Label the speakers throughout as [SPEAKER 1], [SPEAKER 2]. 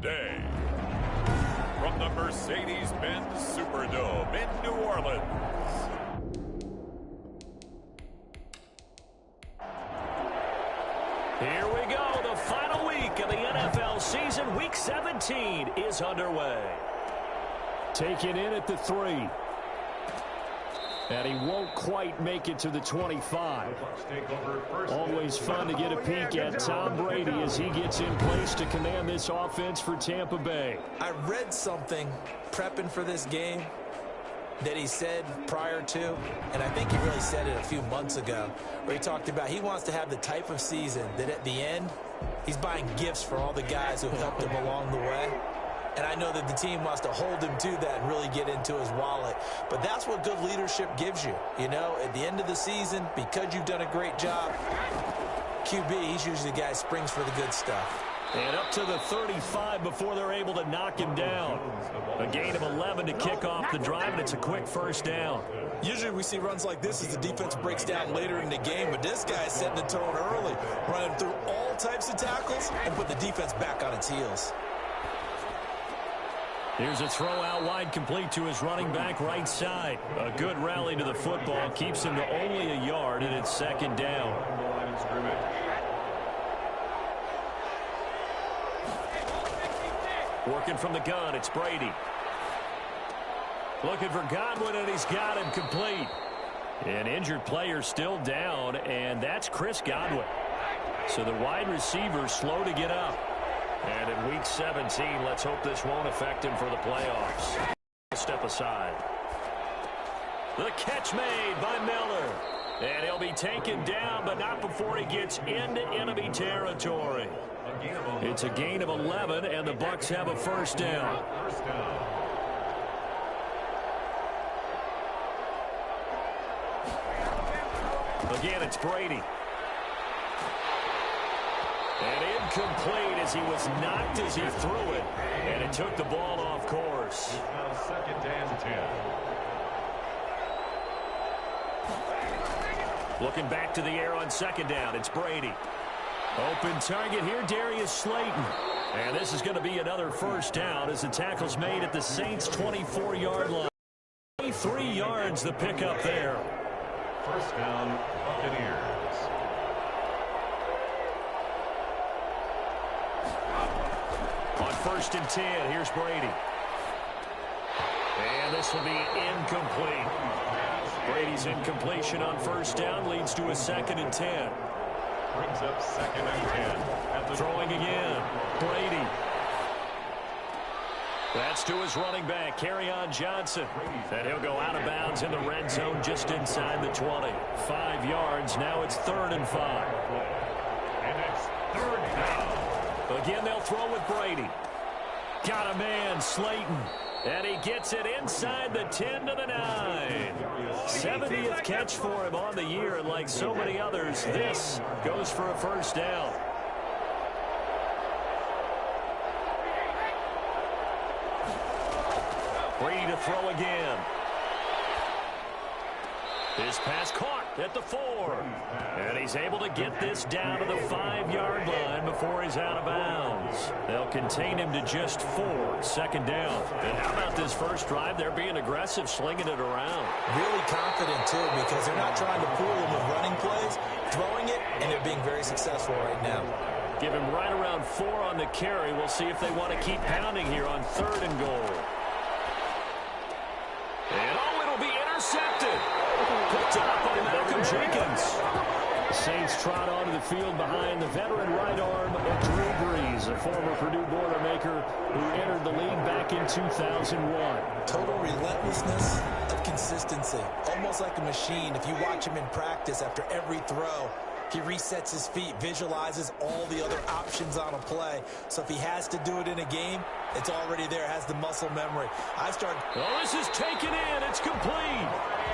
[SPEAKER 1] today. From the Mercedes-Benz Superdome in New Orleans.
[SPEAKER 2] Here we go. The final week of the NFL season. Week 17 is underway. Taken in at the 3. And he won't quite make it to the 25. Always fun to get a peek at Tom Brady as he gets in place to command this offense for Tampa Bay.
[SPEAKER 3] I read something prepping for this game that he said prior to, and I think he really said it a few months ago, where he talked about he wants to have the type of season that at the end, he's buying gifts for all the guys who helped him along the way. And I know that the team wants to hold him to that and really get into his wallet. But that's what good leadership gives you. You know, at the end of the season, because you've done a great job, QB, he's usually the guy who springs for the good stuff.
[SPEAKER 2] And up to the 35 before they're able to knock him down. A gain of 11 to kick off the drive, and it's a quick first down.
[SPEAKER 3] Usually we see runs like this as the defense breaks down later in the game, but this guy's setting the tone early, running through all types of tackles and put the defense back on its heels.
[SPEAKER 2] Here's a throw out wide, complete to his running back right side. A good rally to the football, keeps him to only a yard, and it's second down. Working from the gun, it's Brady. Looking for Godwin, and he's got him complete. An injured player still down, and that's Chris Godwin. So the wide receiver slow to get up. And in Week 17, let's hope this won't affect him for the playoffs. Step aside. The catch made by Miller. And he'll be taken down, but not before he gets into enemy territory. It's a gain of 11, and the Bucs have a first down. Again, it's Brady. And incomplete as he was knocked as he threw it. And it took the ball off course.
[SPEAKER 1] Second and 10.
[SPEAKER 2] Looking back to the air on second down, it's Brady. Open target here, Darius Slayton. And this is going to be another first down as the tackle's made at the Saints' 24-yard line. 23 yards the pickup there.
[SPEAKER 1] First down, Buccaneers.
[SPEAKER 2] On first and 10, here's Brady. And this will be incomplete. Brady's incompletion on first down leads to a second and 10.
[SPEAKER 1] Brings up second and 10.
[SPEAKER 2] Throwing again. Brady. That's to his running back, Kerryon Johnson. And he'll go out of bounds in the red zone just inside the 20. 5 yards. Now it's 3rd and 5.
[SPEAKER 1] And it's 3rd down.
[SPEAKER 2] Again, they'll throw with Brady. Got a man, Slayton. And he gets it inside the 10 to the 9. 70th catch for him on the year, and like so many others, this goes for a first down. Brady to throw again. His pass caught at the 4. And he's able to get this down to the 5-yard line before he's out of bounds. They'll contain him to just 4. Second down. And how about this first drive? They're being aggressive, slinging it around.
[SPEAKER 3] Really confident, too, because they're not trying to fool him with running plays, throwing it, and they're being very successful right now.
[SPEAKER 2] Give him right around 4 on the carry. We'll see if they want to keep pounding here on 3rd and goal. And it'll be intercepted. Picked up by Malcolm Jenkins. The Saints trot onto the field behind the veteran right arm of Drew Brees, a former Purdue Boilermaker who entered the league back in 2001.
[SPEAKER 3] Total relentlessness of consistency. Almost like a machine. If you watch him in practice after every throw, he resets his feet, visualizes all the other options on a play. So if he has to do it in a game, it's already there, has the muscle memory.
[SPEAKER 2] Oh, this is taken in. It's complete.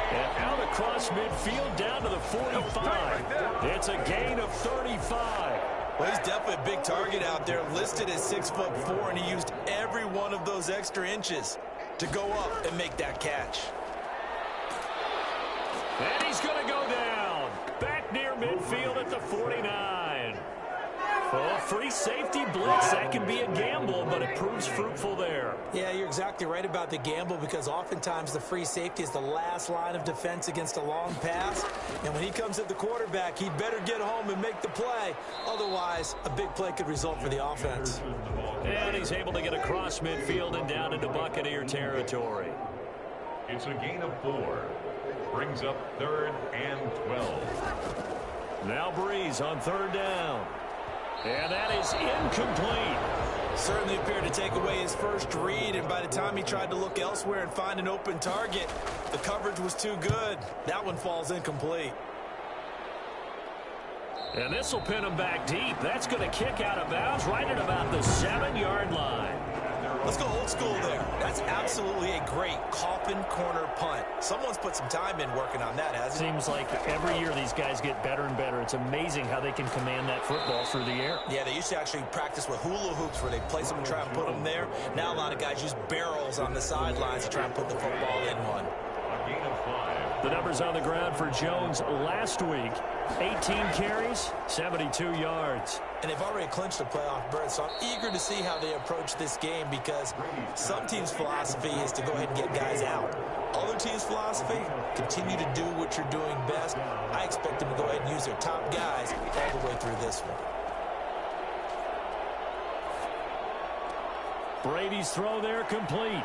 [SPEAKER 2] And out across midfield down to the 45. It's a gain of 35.
[SPEAKER 3] Well, he's definitely a big target out there, listed as 6'4", and he used every one of those extra inches to go up and make that catch.
[SPEAKER 2] And he's going to go down. Back near midfield at the 49. Oh, free safety blitz. That can be a gamble, but it proves fruitful there.
[SPEAKER 3] Yeah, you're exactly right about the gamble because oftentimes the free safety is the last line of defense against a long pass. And when he comes at the quarterback, he'd better get home and make the play. Otherwise, a big play could result for the offense.
[SPEAKER 2] And he's able to get across midfield and down into Buccaneer territory.
[SPEAKER 1] It's a gain of 4. Brings up 3rd and 12.
[SPEAKER 2] Now Breeze on 3rd down. And that is incomplete.
[SPEAKER 3] Certainly appeared to take away his first read, and by the time he tried to look elsewhere and find an open target, the coverage was too good. That one falls incomplete.
[SPEAKER 2] And this will pin him back deep. That's going to kick out of bounds right at about the 7-yard line.
[SPEAKER 3] Let's go old school there. That's absolutely a great coffin corner punt. Someone's put some time in working on that, hasn't it?
[SPEAKER 2] Seems like every year these guys get better and better. It's amazing how they can command that football through the air.
[SPEAKER 3] Yeah, they used to actually practice with hula hoops where they place them and try and put them there. Now a lot of guys use barrels on the sidelines to try and put the football in one.
[SPEAKER 1] A gain of 5.
[SPEAKER 2] The numbers on the ground for Jones last week. 18 carries, 72 yards.
[SPEAKER 3] And they've already clinched a playoff berth, so I'm eager to see how they approach this game because some teams' philosophy is to go ahead and get guys out. Other teams' philosophy, continue to do what you're doing best. I expect them to go ahead and use their top guys all the way through this one.
[SPEAKER 2] Brady's throw there complete.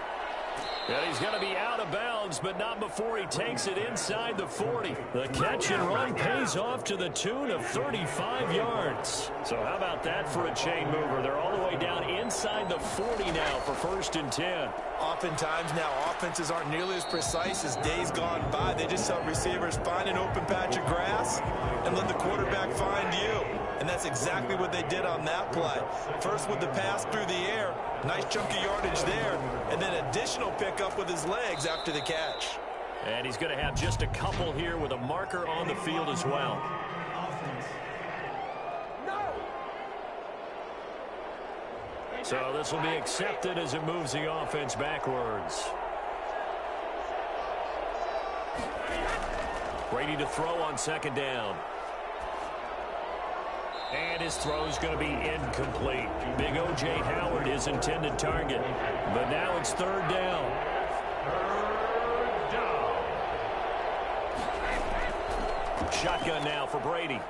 [SPEAKER 2] And he's going to be out of bounds, but not before he takes it inside the 40. The catch and run pays off to the tune of 35 yards. So how about that for a chain mover? They're all the way down inside the 40 now for 1st and 10.
[SPEAKER 3] Oftentimes now offenses aren't nearly as precise as days gone by. They just help receivers find an open patch of grass and let the quarterback find you. And that's exactly what they did on that play. First with the pass through the air, nice chunk of yardage there, and then additional pickup with his legs after the catch.
[SPEAKER 2] And he's going to have just a couple here with a marker on the field as well. So this will be accepted as it moves the offense backwards. Brady to throw on 2nd down. And his throw is going to be incomplete. Big O.J. Howard, his intended target. But now it's 3rd down. Shotgun now for Brady.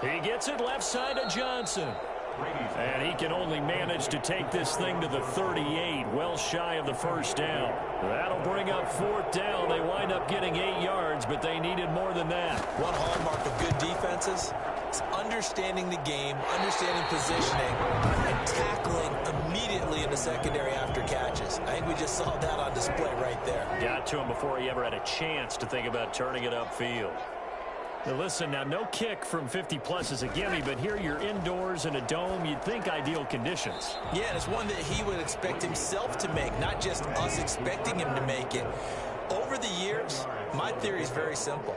[SPEAKER 2] He gets it left side to Johnson. And he can only manage to take this thing to the 38, well shy of the 1st down. That'll bring up 4th down. They wind up getting 8 yards, but they needed more than that.
[SPEAKER 3] One hallmark of good defenses is understanding the game, understanding positioning, and tackling immediately in the secondary after catches. I think we just saw that on display right there.
[SPEAKER 2] Got to him before he ever had a chance to think about turning it upfield. Now listen, now no kick from 50-plus is a gimme, but here you're indoors in a dome. You'd think ideal conditions.
[SPEAKER 3] Yeah, and it's one that he would expect himself to make, not just us expecting him to make it. Over the years, my theory is very simple.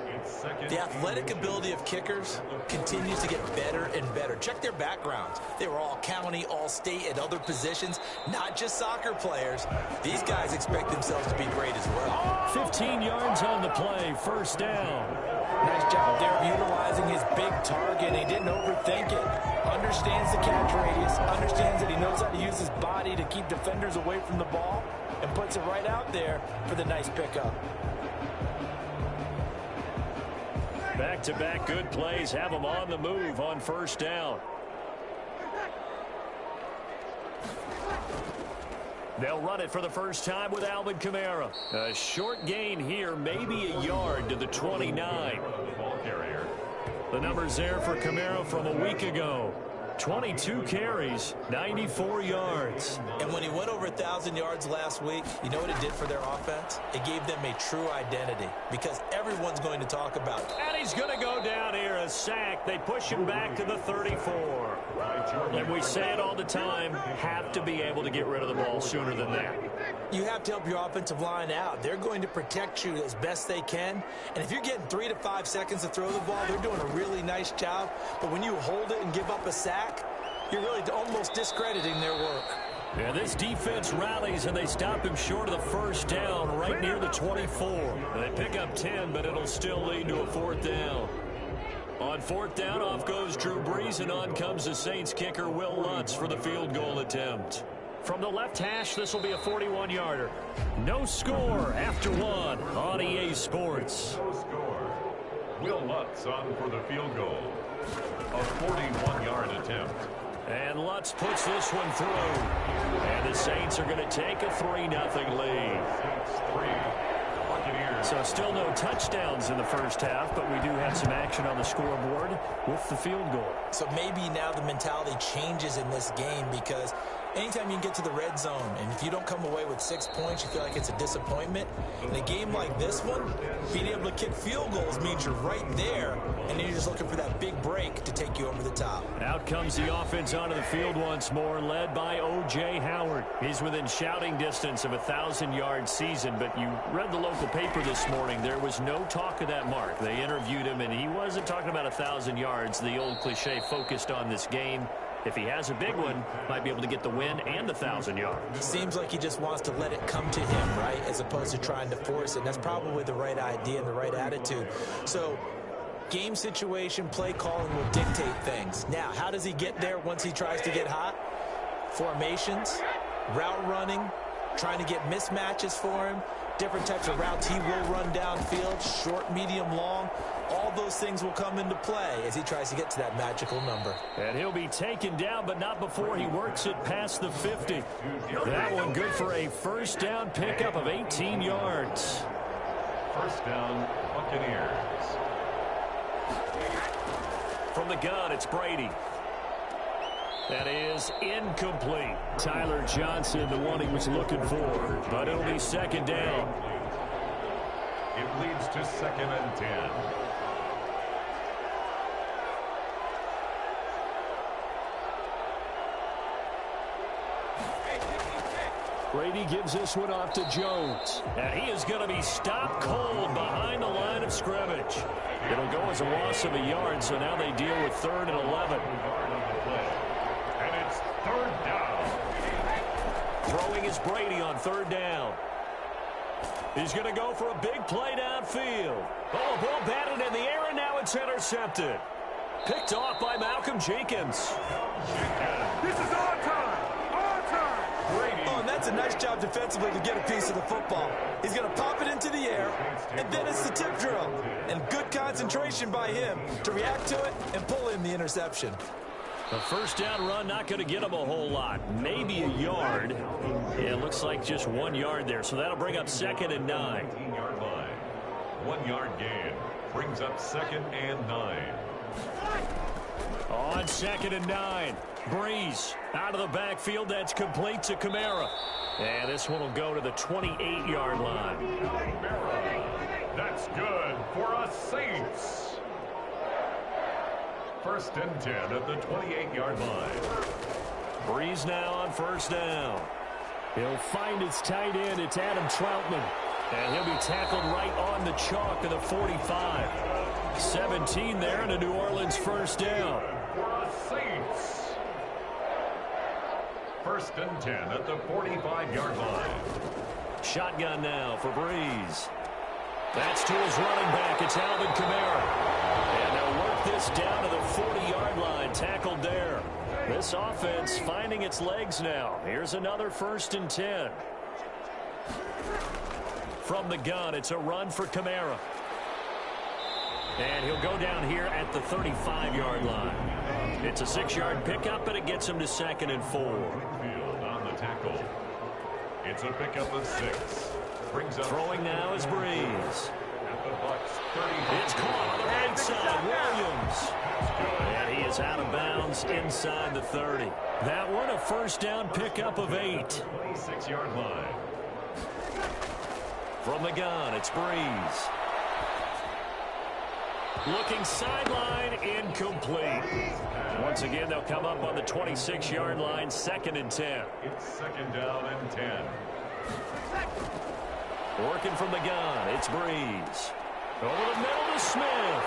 [SPEAKER 3] The athletic ability of kickers continues to get better and better. Check their backgrounds. They were all county, all state, at other positions, not just soccer players. These guys expect themselves to be great as well.
[SPEAKER 2] 15 yards on the play, 1st down.
[SPEAKER 3] Nice job there of utilizing his big target. He didn't overthink it. Understands the catch radius. Understands that he knows how to use his body to keep defenders away from the ball. And puts it right out there for the nice pickup.
[SPEAKER 2] Back-to-back good plays have them on the move on 1st down. They'll run it for the first time with Alvin Kamara. A short gain here, maybe a yard to the 29. The numbers there for Kamara from a week ago. 22 carries, 94 yards.
[SPEAKER 3] And when he went over 1,000 yards last week, you know what it did for their offense? It gave them a true identity because everyone's going to talk about it.
[SPEAKER 2] And he's going to go down here, a sack. They push him back to the 34. And we say it all the time, have to be able to get rid of the ball sooner than that.
[SPEAKER 3] You have to help your offensive line out. They're going to protect you as best they can. And if you're getting 3 to 5 seconds to throw the ball, they're doing a really nice job. But when you hold it and give up a sack, you're really almost discrediting their work.
[SPEAKER 2] Yeah, this defense rallies, and they stop him short of the 1st down right near the 24. They pick up 10, but it'll still lead to a 4th down. On fourth down, off goes Drew Brees, and on comes the Saints kicker, Will Lutz, for the field goal attempt. From the left hash, this will be a 41-yarder. No score after one on EA Sports.
[SPEAKER 1] No score. Will Lutz on for the field goal. A 41-yard attempt.
[SPEAKER 2] And Lutz puts this one through. And the Saints are going to take a 3-0 lead.
[SPEAKER 1] Saints 3. Buccaneers.
[SPEAKER 2] So still no touchdowns in the first half, but we do have some action on the scoreboard with the field goal.
[SPEAKER 3] So maybe now the mentality changes in this game, because anytime you can get to the red zone, and if you don't come away with 6 points, you feel like it's a disappointment. In a game like this one, being able to kick field goals means you're right there, and then you're just looking for that big break to take you over the top.
[SPEAKER 2] Out comes the offense onto the field once more, led by O.J. Howard. He's within shouting distance of a 1,000-yard season, but you read the local paper this morning. There was no talk of that mark. They interviewed him, and he wasn't talking about 1,000 yards. The old cliche focused on this game. If he has a big one, might be able to get the win and the 1,000 yards.
[SPEAKER 3] Seems like he just wants to let it come to him, right, as opposed to trying to force it. And that's probably the right idea and the right attitude. So game situation, play calling will dictate things. Now, how does he get there once he tries to get hot? Formations, route running, trying to get mismatches for him, different types of routes he will run downfield, short, medium, long. All those things will come into play as he tries to get to that magical number.
[SPEAKER 2] And he'll be taken down, but not before he works it past the 50. That one good for a first down pickup of 18 yards.
[SPEAKER 1] First down, Buccaneers.
[SPEAKER 2] From the gun, it's Brady. That is incomplete. Tyler Johnson, the one he was looking for, but it'll be second down.
[SPEAKER 1] It leads to 2nd and 10.
[SPEAKER 2] Brady gives this one off to Jones. And he is going to be stopped cold behind the line of scrimmage. It'll go as a loss of a yard, so now they deal with 3rd and 11.
[SPEAKER 1] And it's 3rd down.
[SPEAKER 2] Throwing is Brady on 3rd down. He's going to go for a big play downfield. Oh, ball batted in the air, and now it's intercepted. Picked off by Malcolm Jenkins.
[SPEAKER 4] This is our time. Our time.
[SPEAKER 3] Oh, and that's a nice job defensively to get a piece of the football. He's going to pop it into the air, and then it's the tip drill. And good concentration by him to react to it and pull in the interception.
[SPEAKER 2] A first down run not going to get him a whole lot. Maybe a yard. Yeah, it looks like just 1 yard there. So that'll bring up 2nd and 9.
[SPEAKER 1] 18-yard line. 1 yard gain. Brings up 2nd and 9.
[SPEAKER 2] On 2nd and 9. Breeze out of the backfield. That's complete to Kamara. And this one will go to the 28-yard line.
[SPEAKER 1] That's good for us Saints. 1st and 10 at the 28-yard line.
[SPEAKER 2] Breeze now on first down. He'll find his tight end. It's Adam Troutman. And he'll be tackled right on the chalk of the 45. 17 there and a New Orleans first down.
[SPEAKER 1] For us Saints. 1st and 10 at the 45-yard line.
[SPEAKER 2] Shotgun now for Breeze. That's to his running back. It's Alvin Kamara. And they'll work this down to the 40-yard line. Tackled there. This offense finding its legs now. Here's another 1st and 10. From the gun, it's a run for Kamara. And he'll go down here at the 35-yard line. It's a 6-yard pickup, and it gets him to 2nd and 4.
[SPEAKER 1] Field on the tackle. It's a pickup of 6. Brings up
[SPEAKER 2] Throwing now is Breeze.
[SPEAKER 1] at the Bucs 30.
[SPEAKER 2] It's caught on the right side. Williams. And he is out of bounds inside the 30. That one a first down pickup of 8.
[SPEAKER 1] 26-yard line.
[SPEAKER 2] From the gun, it's Breeze. Looking sideline, incomplete. Once again, they'll come up on the 26-yard line, 2nd and 10.
[SPEAKER 1] It's 2nd down and 10.
[SPEAKER 2] Working from the gun, it's Breeze. Over the middle to Smith.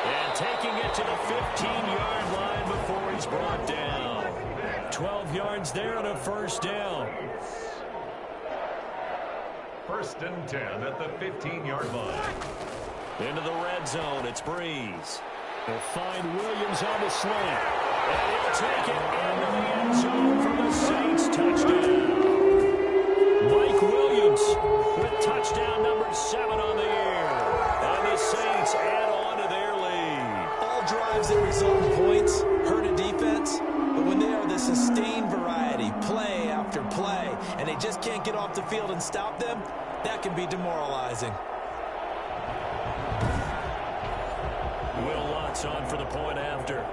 [SPEAKER 2] And taking it to the 15-yard line before he's brought down. 12 yards there and a first down.
[SPEAKER 1] 1st and 10 at the 15-yard line.
[SPEAKER 2] Into the red zone, it's Breeze. They'll find Williams on the slant. And he'll take it into the end zone for the Saints touchdown. Mike Williams with touchdown number 7 on the year. And the Saints add on to their lead.
[SPEAKER 3] All drives that result in points hurt a defense, but when they are the sustained variety, play after play, and they just can't get off the field and stop them, that can be demoralizing.
[SPEAKER 2] Will Lutz on for the point after.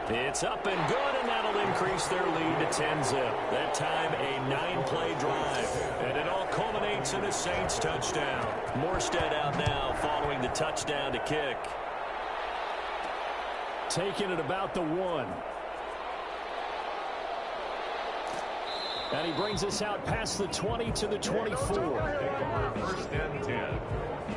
[SPEAKER 2] It's up and good, and that'll increase their lead to 10-zip. That time, a 9-play drive. And it all culminates in a Saints touchdown. Morstead out now following the touchdown to kick. Taking it about the 1. And he brings us out past the 20 to the 24.
[SPEAKER 1] First and 10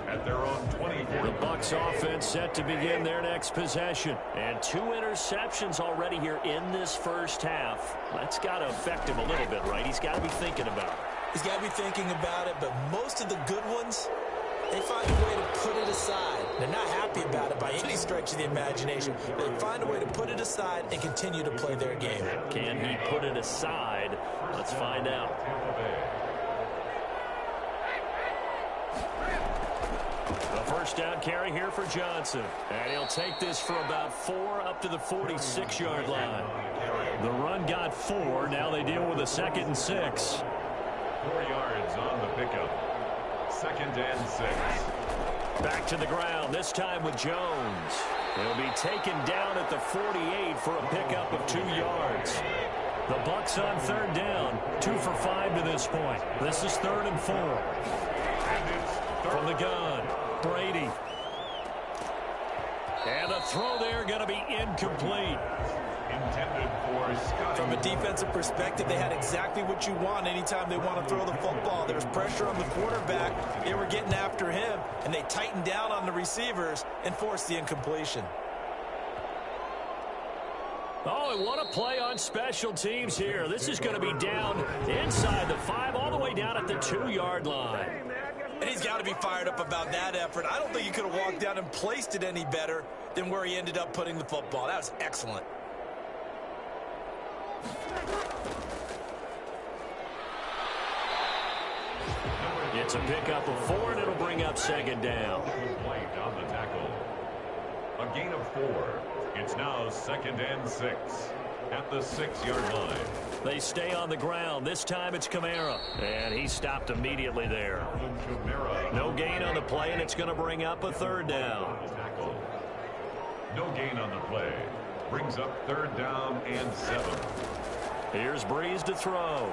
[SPEAKER 1] at their own 24.
[SPEAKER 2] The Bucs offense set to begin their next possession. And 2 interceptions already here in this first half. That's got to affect him a little bit, right? He's got to be thinking about it.
[SPEAKER 3] He's got to be thinking about it, but most of the good ones, they find a way to put it aside. They're not happy about it by any stretch of the imagination. They find a way to put it aside and continue to play their game.
[SPEAKER 2] Can he put it aside? Let's find out. The first down carry here for Johnson. And he'll take this for about 4 up to the 46-yard line. The run got 4. Now they deal with a 2nd and 6.
[SPEAKER 1] 4 yards on the pickup. 2nd and 6.
[SPEAKER 2] Back to the ground, this time with Jones. He'll be taken down at the 48 for a pickup of 2 yards. The Bucs on 3rd down, 2 for 5 to this point. This is 3rd and 4. From the gun, Brady. And the throw there going to be incomplete.
[SPEAKER 1] Intended for Scott.
[SPEAKER 3] From a defensive perspective, they had exactly what you want anytime they want to throw the football. There's pressure on the quarterback. They were getting after him, and they tightened down on the receivers and forced the incompletion.
[SPEAKER 2] Oh, and what a play on special teams here. This is going to be down inside the 5, all the way down at the 2-yard line.
[SPEAKER 3] And he's got to be fired up about that effort. I don't think he could have walked down and placed it any better than where he ended up putting the football. That was excellent.
[SPEAKER 2] It's a pickup of 4, and it'll bring up 2nd down.
[SPEAKER 1] Complaint on the tackle. A gain of 4. It's now 2nd and 6 at the 6-yard line.
[SPEAKER 2] They stay on the ground. This time it's Kamara. And he stopped immediately there. No gain on the play, and it's going to bring up a 3rd down.
[SPEAKER 1] No gain on the play. Brings up 3rd down and 7.
[SPEAKER 2] Here's Breeze to throw.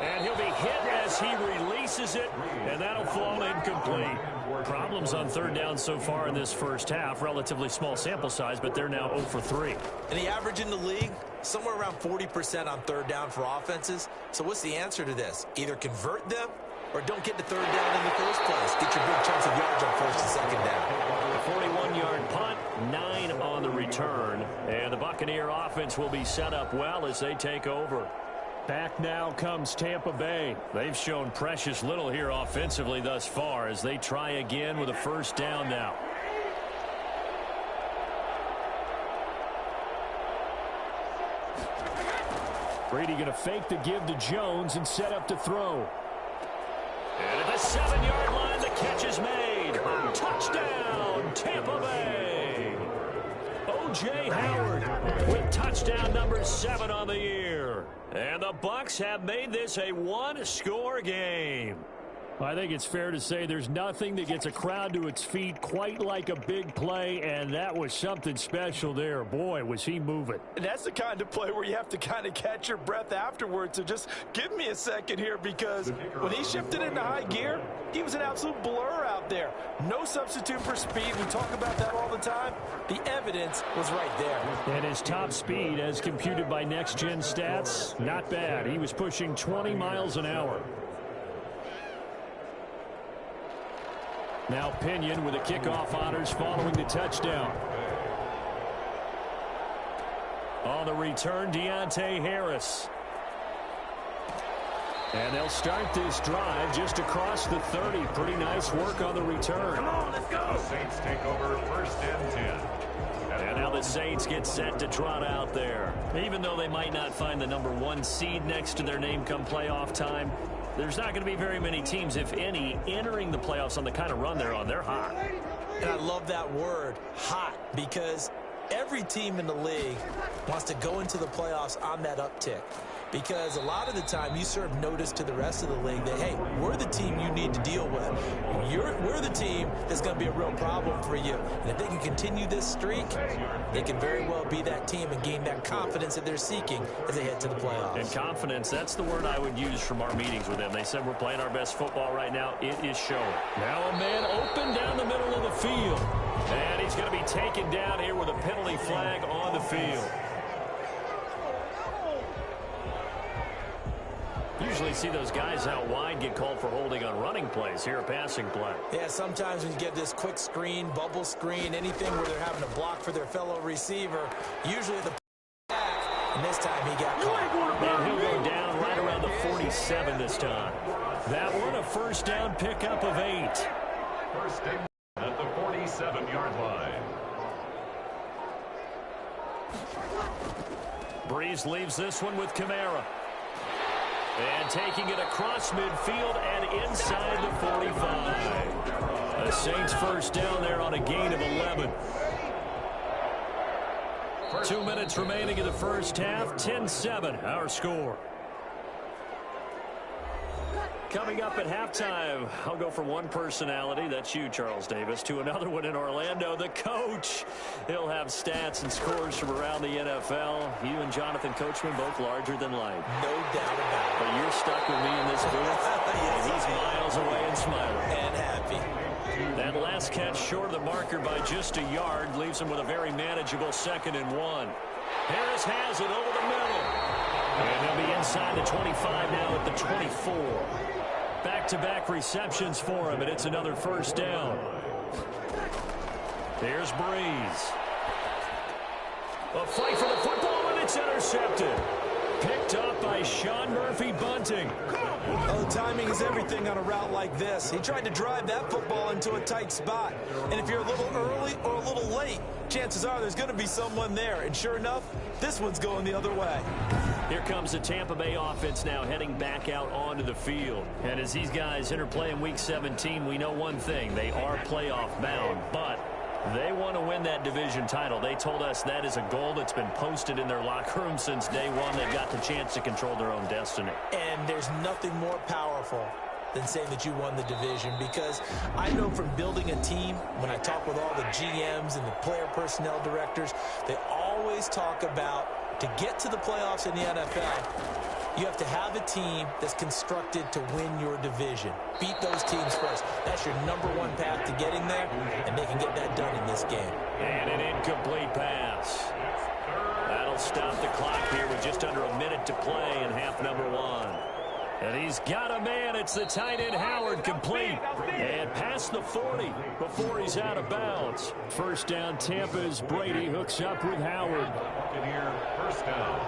[SPEAKER 2] And he'll be hit as he releases it, and that'll fall incomplete. Problems on 3rd down so far in this first half. Relatively small sample size, but they're now 0 for 3.
[SPEAKER 3] And the average in the league, somewhere around 40% on 3rd down for offenses. So what's the answer to this? Either convert them or don't get to 3rd down in the first place. Get your big chunks of yards on 1st and 2nd down.
[SPEAKER 2] A 41-yard punt, 9 on the return. And the Buccaneer offense will be set up well as they take over. Back now comes Tampa Bay. They've shown precious little here offensively thus far as they try again with a 1st down now. Brady going to fake the give to Jones and set up to throw. And at the 7-yard line, the catch is made. Touchdown, Tampa Bay. O.J. Howard with touchdown number 7 on the year. And the Bucs have made this a 1-score game. I think it's fair to say there's nothing that gets a crowd to its feet quite like a big play, and that was something special there. Boy, was he moving.
[SPEAKER 3] And that's the kind of play where you have to kind of catch your breath afterwards. So just give me a second here, because when he shifted into high gear, he was an absolute blur out there. No substitute for speed. We talk about that all the time. The evidence was right there.
[SPEAKER 2] And his top speed, as computed by Next Gen Stats, not bad. He was pushing 20 miles an hour. Now Pinion with the kickoff honors following the touchdown. On the return, Deontay Harris. And they'll start this drive just across the 30. Pretty nice work on the return.
[SPEAKER 4] Come on, let's go.
[SPEAKER 1] The Saints take over 1st and 10.
[SPEAKER 2] And now the Saints get set to trot out there. Even though they might not find the #1 seed next to their name come playoff time, there's not going to be very many teams, if any, entering the playoffs on the kind of run they're on. They're hot.
[SPEAKER 3] And I love that word, hot, because every team in the league wants to go into the playoffs on that uptick. Because a lot of the time you serve notice to the rest of the league that, hey, we're the team you need to deal with. We're the team that's going to be a real problem for you. And if they can continue this streak, they can very well be that team and gain that confidence that they're seeking as they head to the playoffs.
[SPEAKER 2] And confidence, that's the word I would use from our meetings with them. They said we're playing our best football right now. It is showing. Now a man open down the middle of the field. And he's going to be taken down here with a penalty flag on the field. Usually see those guys out wide get called for holding on running plays. Here a passing play.
[SPEAKER 3] Yeah, sometimes when you get this quick screen, bubble screen, anything where they're having to block for their fellow receiver, usually the back, and this time he got caught.
[SPEAKER 2] And he'll go down right around the 47 this time. That one a 1st down pickup of 8.
[SPEAKER 1] 1st and at the 47-yard line.
[SPEAKER 2] Breeze leaves this one with Kamara. And taking it across midfield and inside the 45. The Saints 1st down there on a gain of 11. 2 minutes remaining in the 1st half. 10-7 our score. Coming up at halftime, I'll go from one personality, that's you, Charles Davis, to another one in Orlando, the coach. He'll have stats and scores from around the NFL. You and Jonathan Coachman both larger than life.
[SPEAKER 3] No doubt about it.
[SPEAKER 2] But you're stuck with me in this booth,
[SPEAKER 3] Yes,
[SPEAKER 2] and he's miles away and smiling.
[SPEAKER 3] And happy.
[SPEAKER 2] That last catch short of the marker by just a yard leaves him with a very manageable 2nd and 1. Harris has it over the middle. And they'll be inside the 25 now at the 24. Back-to-back receptions for him, and it's another 1st down. Here's Breeze. A fight for the football, and it's intercepted. Picked up by Sean Murphy-Bunting.
[SPEAKER 3] Oh, timing is everything on a route like this. He tried to drive that football into a tight spot. And if you're a little early or a little late, chances are there's going to be someone there. And sure enough, this one's going the other way.
[SPEAKER 2] Here comes the Tampa Bay offense now heading back out onto the field. And as these guys interplay in Week 17, we know one thing. They are playoff bound, but they want to win that division title. They told us that is a goal that's been posted in their locker room since day one. They've got the chance to control their own destiny.
[SPEAKER 3] And there's nothing more powerful than saying that you won the division, because I know from building a team, when I talk with all the GMs and the player personnel directors, they always talk about, to get to the playoffs in the NFL, you have to have a team that's constructed to win your division. Beat those teams first. That's your #1 path to getting there, and they can get that done in this game.
[SPEAKER 2] And an incomplete pass. That'll stop the clock here with just under a minute to play in half number 1. And he's got a man. It's the tight end Howard, complete. And past the 40 before he's out of bounds. 1st down Tampa's Brady hooks up with Howard.
[SPEAKER 1] Here, 1st down.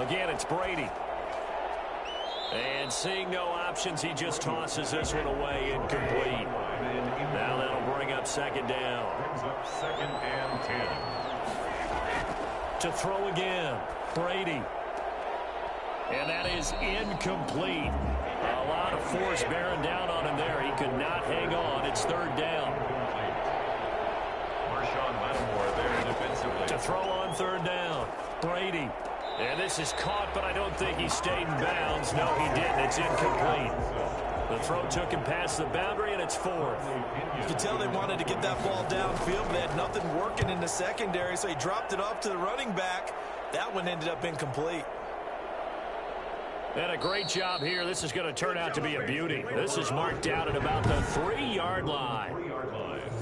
[SPEAKER 2] Again, it's Brady. And seeing no options, he just tosses this one away, incomplete. Now that'll bring up 2nd down.
[SPEAKER 1] Brings up 2nd and 10.
[SPEAKER 2] To throw again, Brady. And that is incomplete. A lot of force bearing down on him there. He could not hang on. It's 3rd down.
[SPEAKER 1] Marshawn Lattimore there defensively.
[SPEAKER 2] To throw on 3rd down, Brady. And this is caught, but I don't think he stayed in bounds. No, he didn't. It's incomplete. The throw took him past the boundary, and it's 4th.
[SPEAKER 3] You could tell they wanted to get that ball downfield, but they had nothing working in the secondary, so he dropped it off to the running back. That one ended up incomplete.
[SPEAKER 2] And a great job here. This is going to turn out to be a beauty. This is marked out at about the 3-yard line.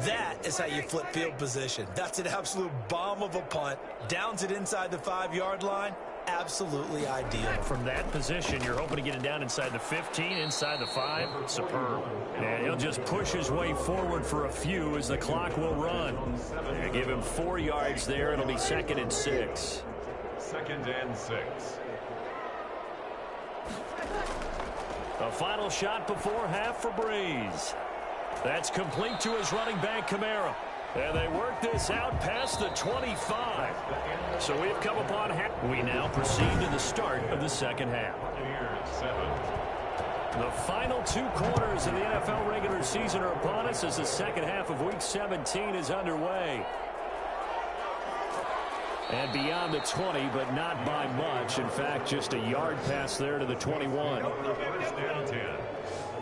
[SPEAKER 3] That is how you flip field position. That's an absolute bomb of a punt. Downs it inside the 5-yard line. Absolutely ideal.
[SPEAKER 2] From that position, you're hoping to get it down inside the 15, inside the 5. Superb. And he'll just push his way forward for a few as the clock will run. And give him 4 yards there. It'll be 2nd and 6.
[SPEAKER 1] 2nd and 6.
[SPEAKER 2] A final shot before half for Breeze. That's complete to his running back, Kamara. And they work this out past the 25. So we've come upon half. We now proceed to the start of the second half.
[SPEAKER 1] Here's 7.
[SPEAKER 2] The final 2 quarters of the NFL regular season are upon us as the second half of Week 17 is underway. And beyond the 20, but not by much. In fact, just a yard pass there to the 21.
[SPEAKER 1] 1st and 10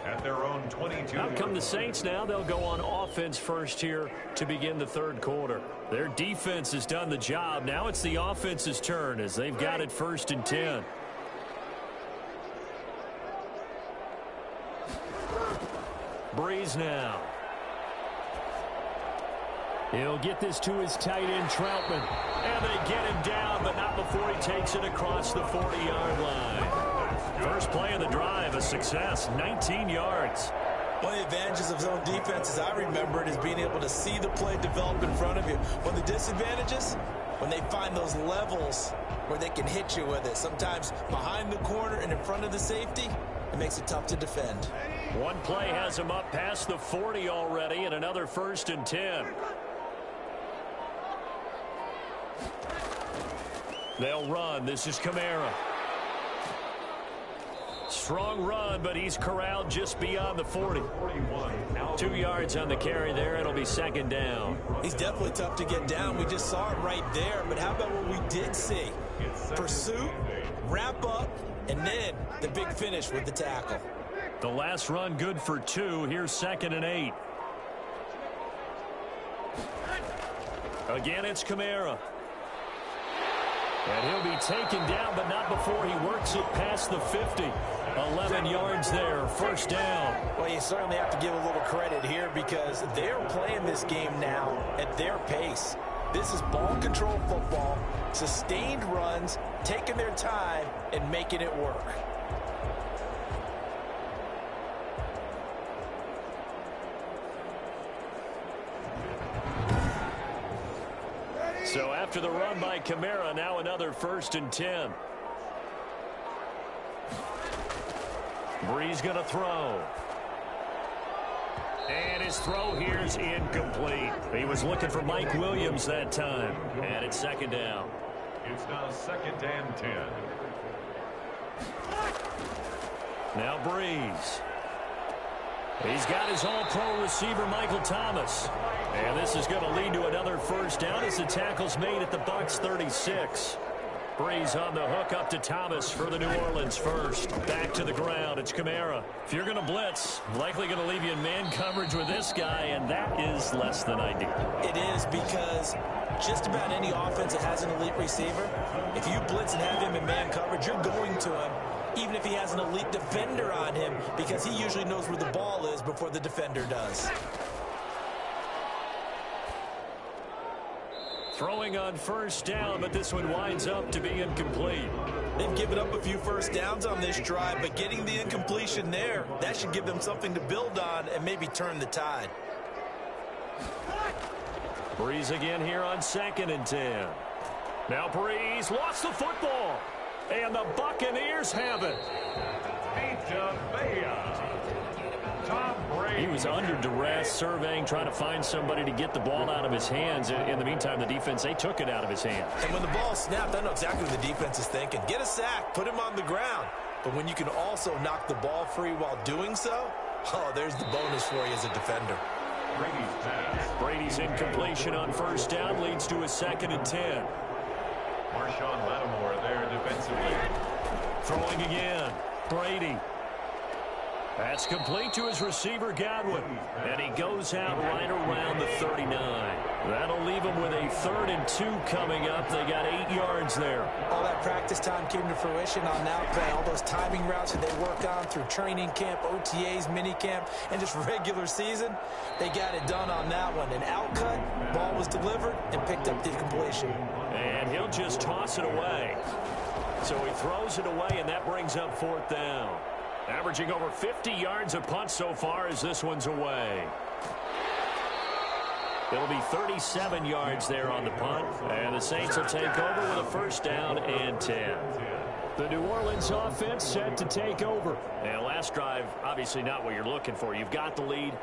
[SPEAKER 1] at their own 22.
[SPEAKER 2] Out come the Saints now. They'll go on offense first here to begin the third quarter. Their defense has done the job. Now it's the offense's turn as they've got it 1st and 10. Breeze now. He'll get this to his tight end, Troutman. And they get him down, but not before he takes it across the 40-yard line. First play of the drive, a success, 19 yards.
[SPEAKER 3] One of the advantages of zone defense, as I remember it, is being able to see the play develop in front of you. One of the disadvantages, when they find those levels where they can hit you with it. Sometimes behind the corner and in front of the safety, it makes it tough to defend.
[SPEAKER 2] One play has him up past the 40 already, and another 1st and 10. They'll run. This is Kamara. Strong run, but he's corralled just beyond the 40. 2 yards on the carry there. It'll be 2nd down.
[SPEAKER 3] He's definitely tough to get down. We just saw it right there. But how about what we did see? Pursuit, wrap up, and then the big finish with the tackle.
[SPEAKER 2] The last run good for 2. Here's 2nd and 8. Again, it's Kamara. And he'll be taken down, but not before he works it past the 50. 11 yards there, 1st down.
[SPEAKER 3] Well, you certainly have to give a little credit here because they're playing this game now at their pace. This is ball control football, sustained runs, taking their time, and making it work.
[SPEAKER 2] So after the run by Kamara, now another 1st and 10. Breeze going to throw. And his throw here is incomplete. He was looking for Mike Williams that time. And it's 2nd down.
[SPEAKER 1] It's now 2nd and 10.
[SPEAKER 2] Now Breeze. He's got his all-pro receiver, Michael Thomas. And this is going to lead to another 1st down as the tackle's made at the Bucs 36. Breeze on the hook up to Thomas for the New Orleans 1st. Back to the ground. It's Kamara. If you're going to blitz, likely going to leave you in man coverage with this guy, and that is less than ideal.
[SPEAKER 3] It is because just about any offense that has an elite receiver, if you blitz and have him in man coverage, you're going to him, even if he has an elite defender on him, because he usually knows where the ball is before the defender does.
[SPEAKER 2] Throwing on 1st down, but this one winds up to be incomplete.
[SPEAKER 3] They've given up a few 1st downs on this drive, but getting the incompletion there, that should give them something to build on and maybe turn the tide.
[SPEAKER 2] Breeze again here on 2nd and 10. Now Breeze lost the football, and the Buccaneers have it. He was under duress, surveying, trying to find somebody to get the ball out of his hands. In the meantime, the defense, they took it out of his hands.
[SPEAKER 3] And when the ball snapped, I know exactly what the defense is thinking. Get a sack, put him on the ground. But when you can also knock the ball free while doing so, oh, there's the bonus for you as a defender.
[SPEAKER 2] Brady's incompletion on 1st down leads to a 2nd and 10.
[SPEAKER 1] Marshawn Lattimore there defensively.
[SPEAKER 2] Throwing again. Brady. That's complete to his receiver, Godwin. And he goes out right around the 39. That'll leave him with a 3rd and 2 coming up. They got 8 yards there.
[SPEAKER 3] All that practice time came to fruition on that play. All those timing routes that they work on through training camp, OTAs, mini camp, and just regular season, they got it done on that one. An outcut, ball was delivered, and picked up the completion.
[SPEAKER 2] And he'll just toss it away. So he throws it away, and that brings up 4th down. Averaging over 50 yards a punt so far as this one's away. It'll be 37 yards there on the punt, and the Saints will take over with a first down and 10.
[SPEAKER 5] The New Orleans offense set to take over.
[SPEAKER 2] And last drive, obviously not what you're looking for. You've got the lead.